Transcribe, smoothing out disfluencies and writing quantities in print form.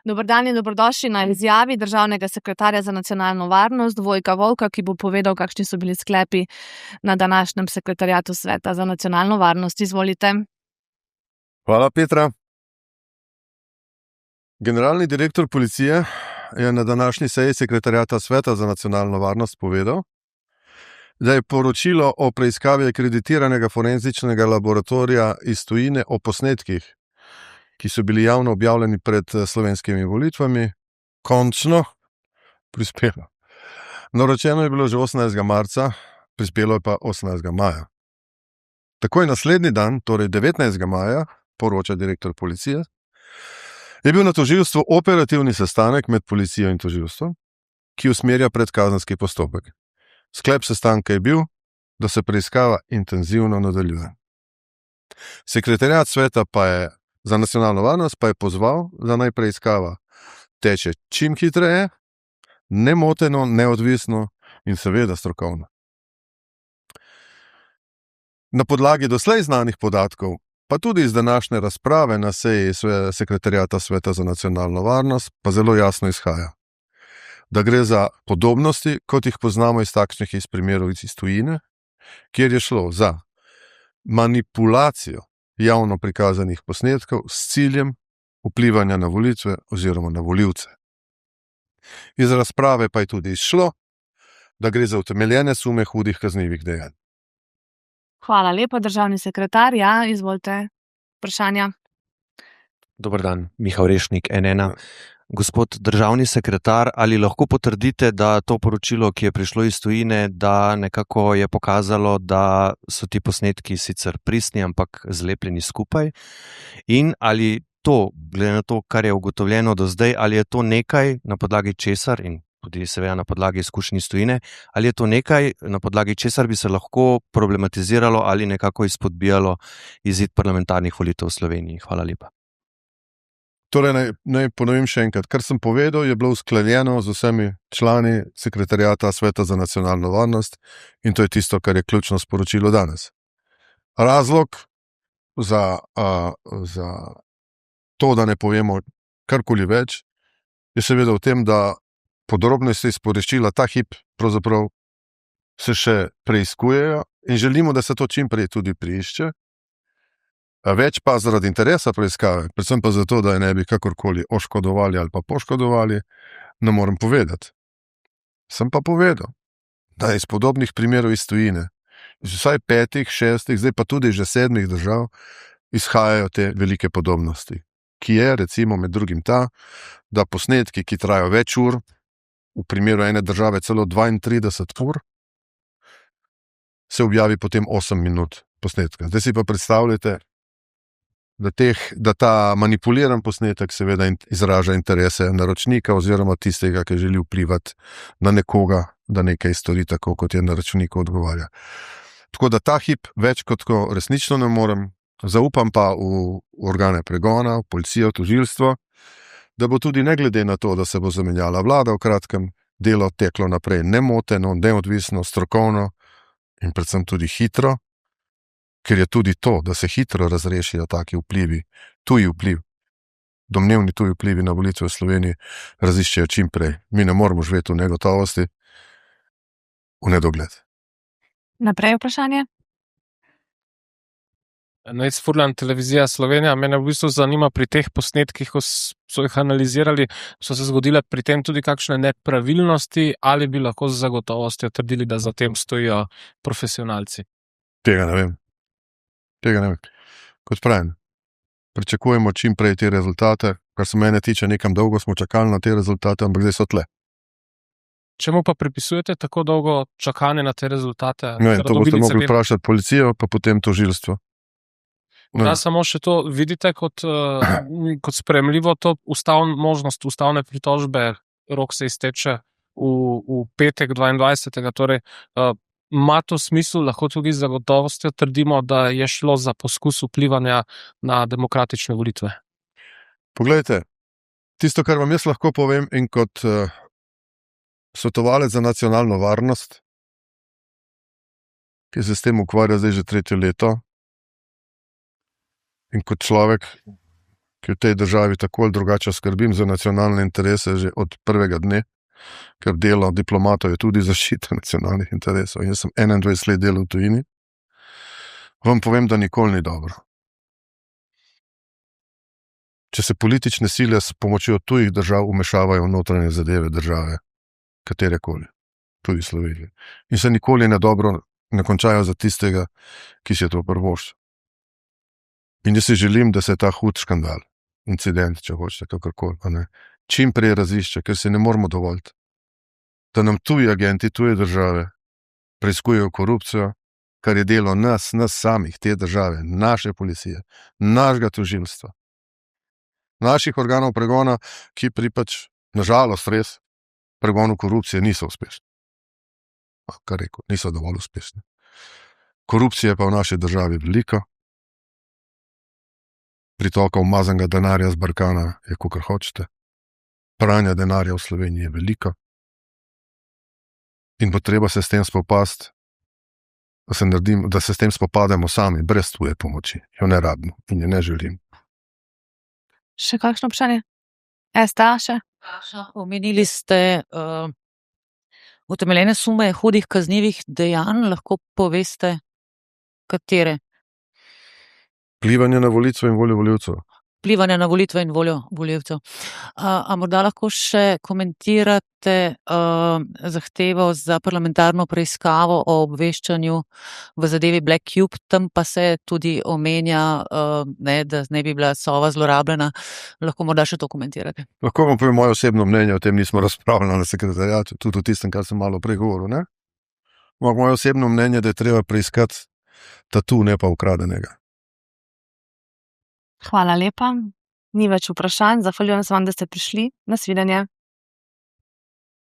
Dober dan in dobrodošli na izjavi državnega sekretarja za nacionalno varnost Vojka Volka, ki bo povedal, kakšni so bili sklepi na današnjem sekretariatu Sveta za nacionalno varnost. Izvolite. Hvala, Petra. Generalni direktor policije je na današnji seji sekretariata Sveta za nacionalno varnost povedal, da je poročilo o preiskavi akreditiranega forenzičnega laboratorija iz tujine o posnetkih, ki so bili javno objavljeni pred slovenskimi volitvami, končno prispelo. Naročeno je bilo že 18. marca, prispelo je pa 18. maja. Takoj naslednji dan, torej 19. maja, poroča direktor policije, je bil na tožilstvu operativni sestanek med policijo in tožilstvom, ki usmerja predkazenski postopek. Sklep sestanka je bil, da se preiskava intenzivno nadaljuje. Sekretariat Sveta za nacionalno varnost pa je pozval, da naj preiskava teče čim hitreje, nemoteno, neodvisno in seveda strokovno. Na podlagi doslej znanih podatkov, pa tudi iz današnje razprave na seji sekretariata Sveta za nacionalno varnost, pa zelo jasno izhaja, da gre za podobnosti, kot jih poznamo iz takšnih primerov iz tujine, kjer je šlo za manipulacijo javno prikazanih posnetkov s ciljem vplivanja na volitve oziroma na volivce. Iz razprave pa je tudi izšlo, da gre za utemeljene sume hudih kaznivih dejanj. Hvala lepa, državni sekretar. Ja, izvolite vprašanja. Dober dan, Miha Orešnik, N1. Gospod državni sekretar, ali lahko potrdite, da to poročilo, ki je prišlo iz tujine, da nekako je pokazalo, da so ti posnetki sicer pristni, ampak zlepljeni skupaj? In ali to, glede na to, kar je ugotovljeno do zdaj, ali je to nekaj, na podlagi česar, in tudi seveda na podlagi izkušenj iz tujine, ali je to nekaj, na podlagi česar bi se lahko problematiziralo ali nekako izpodbijalo izid parlamentarnih volitev v Sloveniji? Hvala lepa. Torej, naj ponovim še enkrat. Kar sem povedal, je bilo usklajeno z vsemi člani sekretariata Sveta za nacionalno varnost in to je tisto, kar je ključno sporočilo danes. Razlog za to, da ne povemo karkoli več, je seveda v tem, da podrobnosti sporočila ta hip pravzaprav se še preiskujejo in želimo, da se to čim prej tudi prišče. Več pa zaradi interesa preiskave, predvsem pa zato, da je ne bi kakorkoli oškodovali ali pa poškodovali, ne morem povedati. Sem pa povedal, da iz podobnih primerov iz tujine, iz vsaj 5, 6, zdaj pa tudi že 7 držav, izhajajo te velike podobnosti, ki je recimo med drugim ta, da posnetki, ki trajajo več ur, v primeru ene države celo 32 ur, se objavi potem 8 minut posnetka. Zdaj si pa predstavljate, da ta manipuliran posnetek seveda izraža interese naročnika oziroma tistega, ki želi vplivati na nekoga, da nekaj stori tako, kot je naročniku odgovarja. Tako da ta hip več kot ko resnično ne morem, zaupam pa v organe pregona, v policijo, tožilstvo, da bo tudi ne glede na to, da se bo zamenjala vlada v kratkem, delo teklo naprej nemoteno, neodvisno, strokovno in predvsem tudi hitro, ker je tudi to, da se hitro razrešijo taki vplivi, tuji vpliv, domnevni tuji vplivi na volitve v Sloveniji, raziščejo čim prej. Mi ne moramo živeti v negotovosti, v nedogled. Naprej vprašanje. Nejc Furlan, Televizija Slovenija. Mene v bistvu zanima pri teh posnetkih, ko so jih analizirali, so se zgodile pri tem tudi kakšne nepravilnosti ali bi lahko z zagotovostjo trdili, da za tem stojijo profesionalci? Tega ne vem. Kot pravim, pričakujemo čim prej te rezultate, kar se mene tiče, nekam dolgo smo čakali na te rezultate, ampak zdaj so tle. Čemu pa pripisujete tako dolgo čakanje na te rezultate? Ne, to boste mogli vprašati policijo, pa potem tožilstvo. Ja, samo še to vidite kot sprejemljivo to možnost ustavne pritožbe, rok se izteče v petek 22. Torej, ima to smisel, lahko tudi z zagotovostjo trdimo, da je šlo za poskus vplivanja na demokratične volitve? Poglejte, tisto, kar vam jaz lahko povem in kot svetovalec za nacionalno varnost, ki se s tem ukvarja zdaj že 3. leto, in kot človek, ki v tej državi tako ali drugače skrbim za nacionalne interese že od prvega dne, ker delo diplomatov je tudi zaščita nacionalnih interesov. Jaz sem 21 let delal v tujini. Vam povem, da nikoli ni dobro. Če se politične sile s pomočjo tujih držav vmešavajo v notranje zadeve države, katerekoli, tudi Slovenije, in se nikoli ne končajo za tistega, ki si je to privoščil. In jaz si želim, da se ta hud škandal, incident, če hočete, kakorkoli, čim prej razišče, ker se ne moramo dovoliti, da nam tuji agenti, tuje države preiskujejo korupcijo, kar je delo nas samih, te države, naše policije, našega tožilstva, naših organov pregona, ki pri nažalost res, pregonu korupcije niso uspešni. Kar rekel, niso dovolj uspešni. Korupcija pa v naši državi velika, pritoka umazanega denarja z Balkana je, kakor hočete, pranja denarja v Sloveniji je velika in bo treba se s tem spopasti, da se s tem spopademo sami, brez tuje pomoči. Jo ne rabimo in jo ne želim. Še kakšno vprašanje? STA še? Omenili ste utemeljene sume hudih kaznivih dejanj, lahko poveste, katere? Vplivanje na volitve in voljo volivcev. Vplivanje na volitve in voljo volivcev. A morda lahko še komentirate zahtevo za parlamentarno preiskavo o obveščanju v zadevi Black Cube, tam pa se tudi omenja, da ne bi bila Sova zlorabljena. Lahko morda še to komentirate? Lahko vam povem moje osebno mnenje, o tem nismo razpravljali na sekretariatu, tudi o tistem, kar sem malo prej govoril, ne? Moje osebno mnenje, da je treba preiskati tatu, ne pa ukradenega. Hvala lepa. Ni več vprašanj. Zahvaljujem se vam, da ste prišli. Nasvidenje.